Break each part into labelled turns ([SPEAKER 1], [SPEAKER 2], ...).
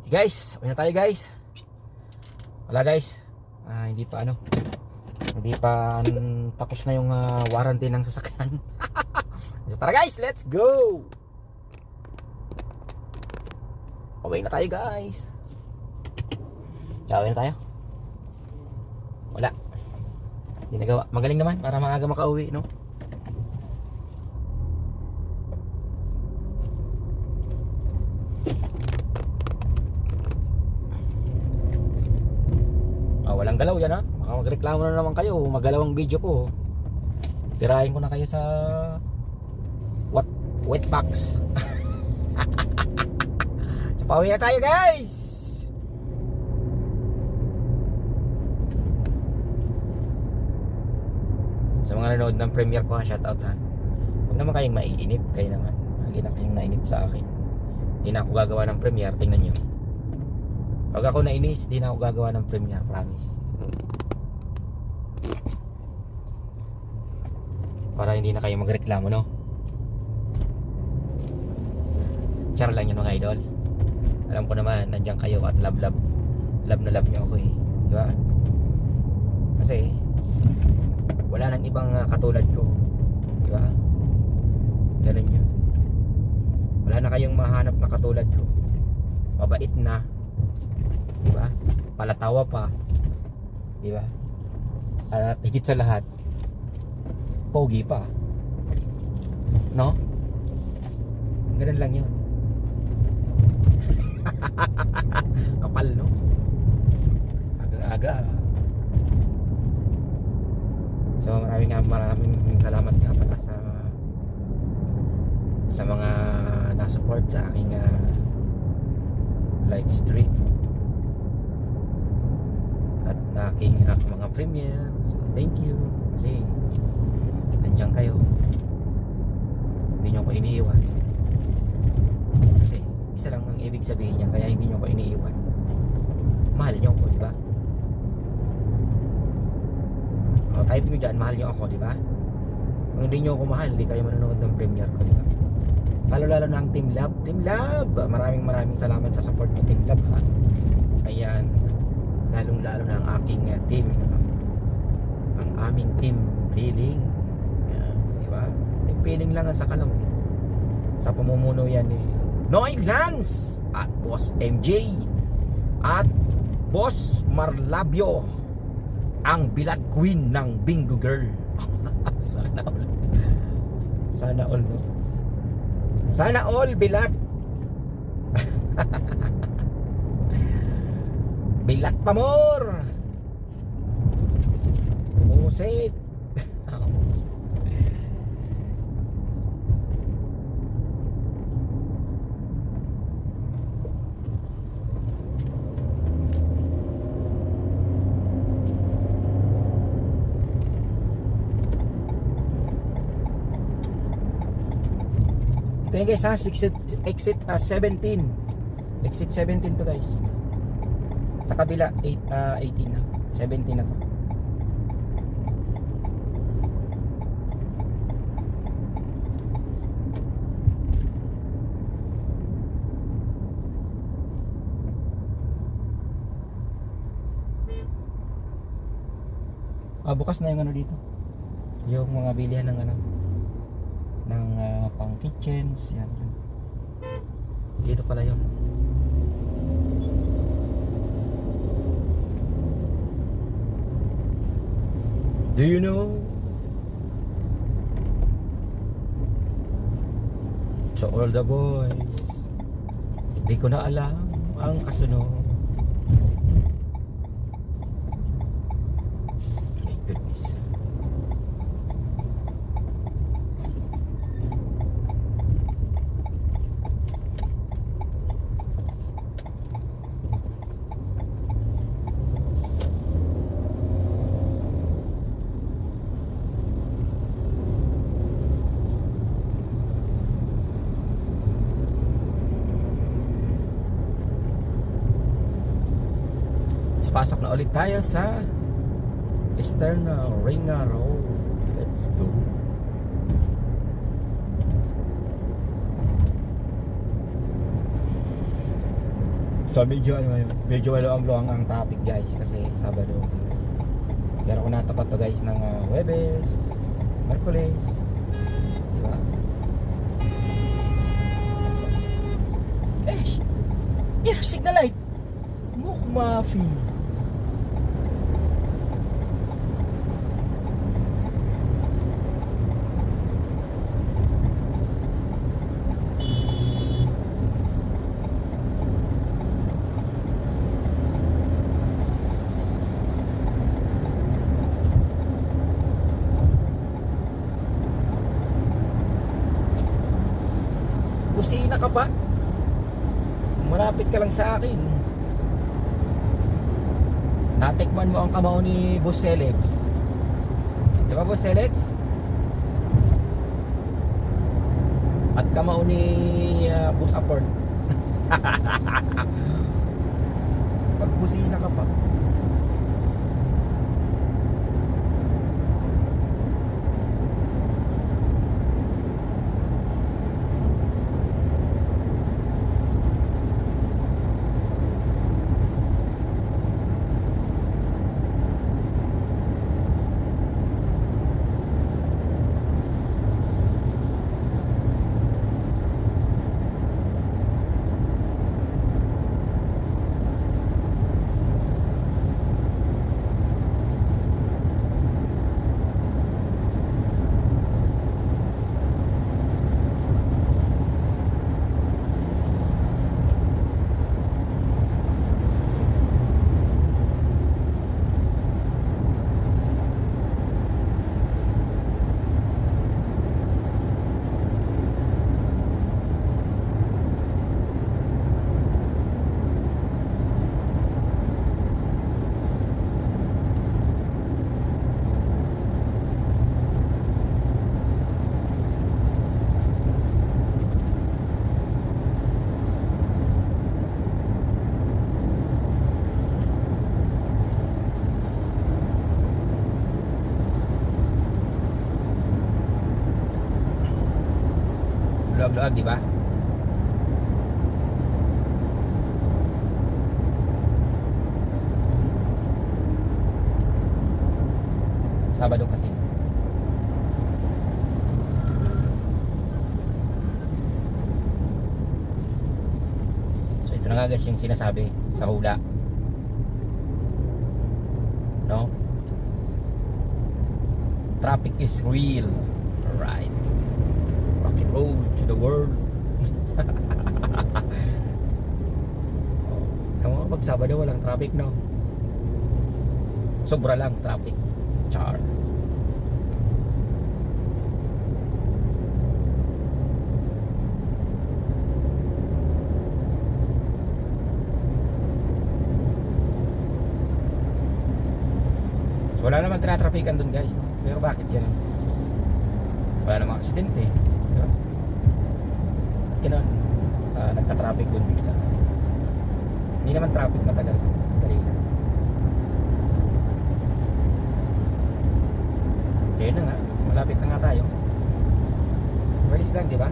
[SPEAKER 1] Guys, uwi na tayo guys. Wala guys, hindi pa tapos na yung warranty ng sasakyan. So tara guys, let's go. Uwi na tayo guys. Uwi na tayo. Wala, hindi nagawa. Magaling naman para maaga makauwi, no? Walang galaw yan, ha. Baka magreklamo na naman kayo, magalaw ang video ko. Tirahin ko na kayo sa wet box. So pauwi na tayo guys. Sa mga nanood ng premiere ko, shoutout ha. Huwag naman kayong maiinip. Kayo naman, lagi na kayong nainip sa akin. Hindi na ako gagawa ng premiere, tingnan nyo. Pag ako nainis, di na ako gagawa ng premiere, promise. Para hindi na kayo magreklamo, no? Char lang yun mga idol. Alam ko naman, nandiyan kayo at love na love nyo ako eh. Di ba? Kasi wala nang ibang katulad ko. Di ba? Ganun yun. Wala na kayong mahanap na katulad ko. Mabait na, diba? Palatawa pa, diba? At higit sa lahat, pogi pa, no? Ganun lang yun. Kapal, no? Aga-aga. So maraming salamat nga pala sa mga na-support sa aking live stream at aking mga premiere. So thank you kasi nandiyan kayo, hindi nyo ko iniiwan. Kasi isa lang ang ibig sabihin niya, kaya hindi nyo ko iniiwan, mahal nyo ko, diba? O type nyo dyan, mahal nyo ako, diba? Kung hindi nyo ako mahal, hindi kayo manonood ng premiere ko, diba? Lalo na ang Team Love. Maraming salamat sa support ng Team Love, ha. Ayan, lalo na ang aking team, ang aming team feeling. Ayan, diba? Team feeling lang ang sakalaw. Sa pamumuno yan ni Noy Lance at Boss MJ at Boss Marlabio, ang bilat queen ng Bingo Girl. Sana all, no? Sana all bilat. Bilat pa more. Musit. Ito yun guys, ha? Exit 17. Exit 17 to guys. Sa kabila 18 na, 17 na to. Bukas na yung ano dito, yung mga bilihan ng pang kitchens yan. Dito pala yun. Do you know? To all the boys, hindi ko na alam ang kasunod. My goodness. Pasok na ulit tayo sa Eastern Ringa Road. Let's go. So medyo ano ngayon, medyo luang ang traffic guys kasi Sabado. Pero kung natapat to guys ng Huwebes, Merkules, di ba? Eh, signal light. Mukmafi. Busina ka pa? Malapit ka lang sa akin. Natikman mo ang kamao ni Boss Selex. Di ba Boss Selex? At kamao ni Boss Aport. Pag busina ka pa. Luag-luag, di ba? Sabado kasi. So ito na nga guys yung sinasabi sa hula. No? Traffic is real. Right. Rock and roll to the world. Tama, pag Sabado walang traffic, no? Sobra lang traffic. Char. So wala naman tinatrapikan dun guys, no? Pero bakit ganun? Wala namang aksidente, di ba? Bakit ganun? Nagka-traffic dun bigla. Hindi naman traffic matagal. Dali lang. So yun na nga, malapit na nga tayo. Walis lang, di ba?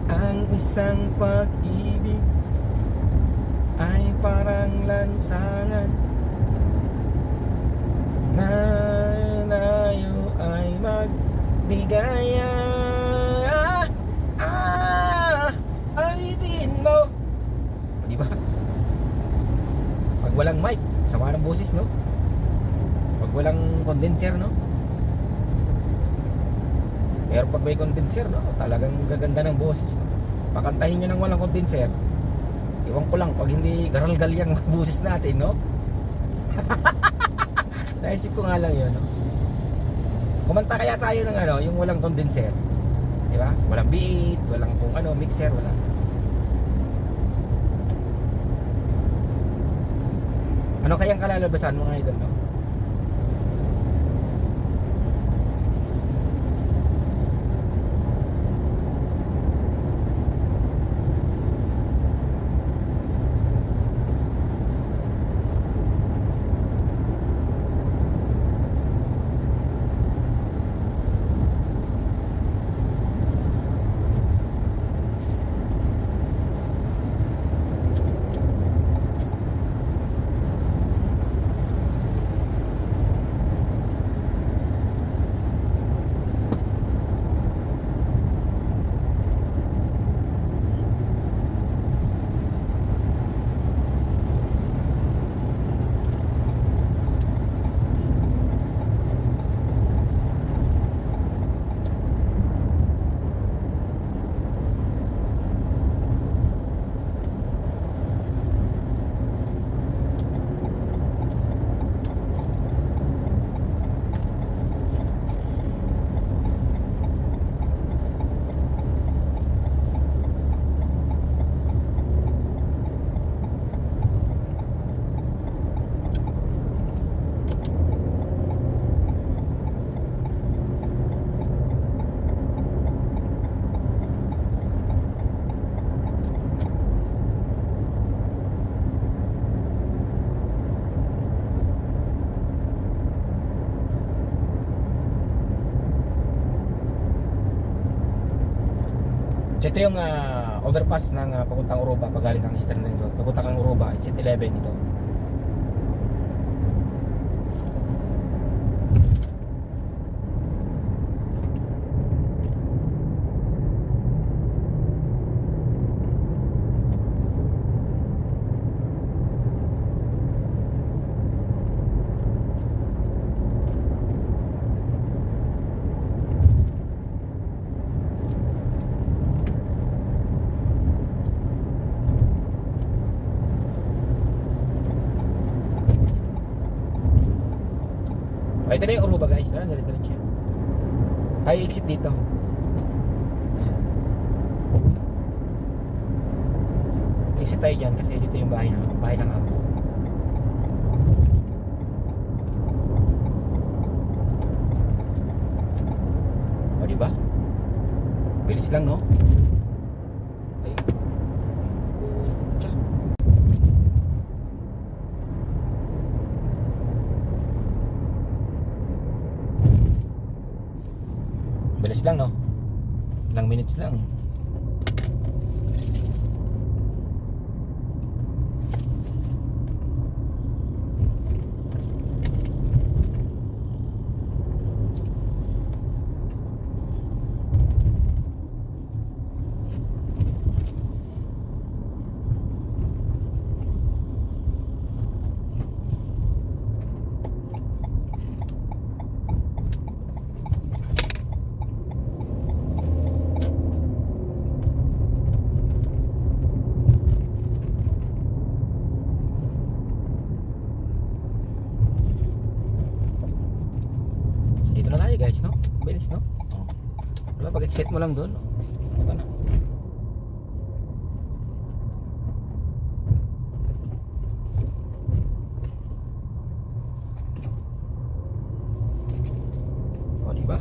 [SPEAKER 1] Ang isang pag-ibig ay parang lansangan na layo ay magbigaya. Awitin mo. Di ba? Pag walang mic, sama ng boses, no? Pag walang condenser, no? Pero pag may condenser, no? Talagang gaganda ng boses, no? Pakantahin nyo ng walang condenser. Iwan ko lang pag hindi garal-gal yung boses natin, no? Naisip ko nga lang yun, no? Kumanta kaya tayo ng ano, yung walang condenser. Di ba? Walang beat, walang kung ano, mixer, wala. Ano kayang kalalabasan mga idol, no? So ito yung overpass ng papuntang Oroba pag galing kang Eastern Ring Road. Papunta kang Oroba, exit 11 ito. Ito na yung Oroba guys, diretso yan. Tayo exit dito. Ayan. Exit tayo dyan kasi dito yung bahay ng amo. O diba? Bilis lang no? Ay. Tsa. Bilis lang no? Ilang minutes lang. Dito na tayo guys, no? Bilis, no? Oh. Wala, pag-exit mo lang doon, no? Ito na. O, diba?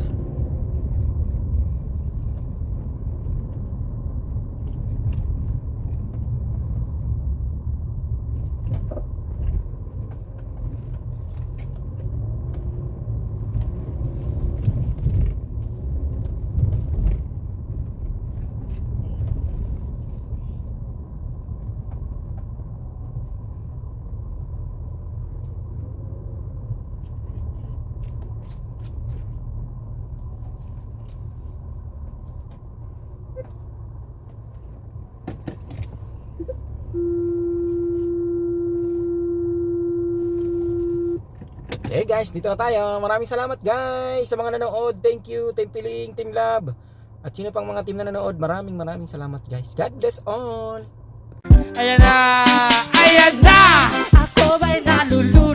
[SPEAKER 1] Okay guys, dito na tayo. Maraming salamat guys sa mga nanood. Thank you, Team Piling, Team Love. At sino pang mga team na nanood, maraming salamat guys. God bless all.
[SPEAKER 2] Ayan na! Ayan na! Ako ba'y nalulunod?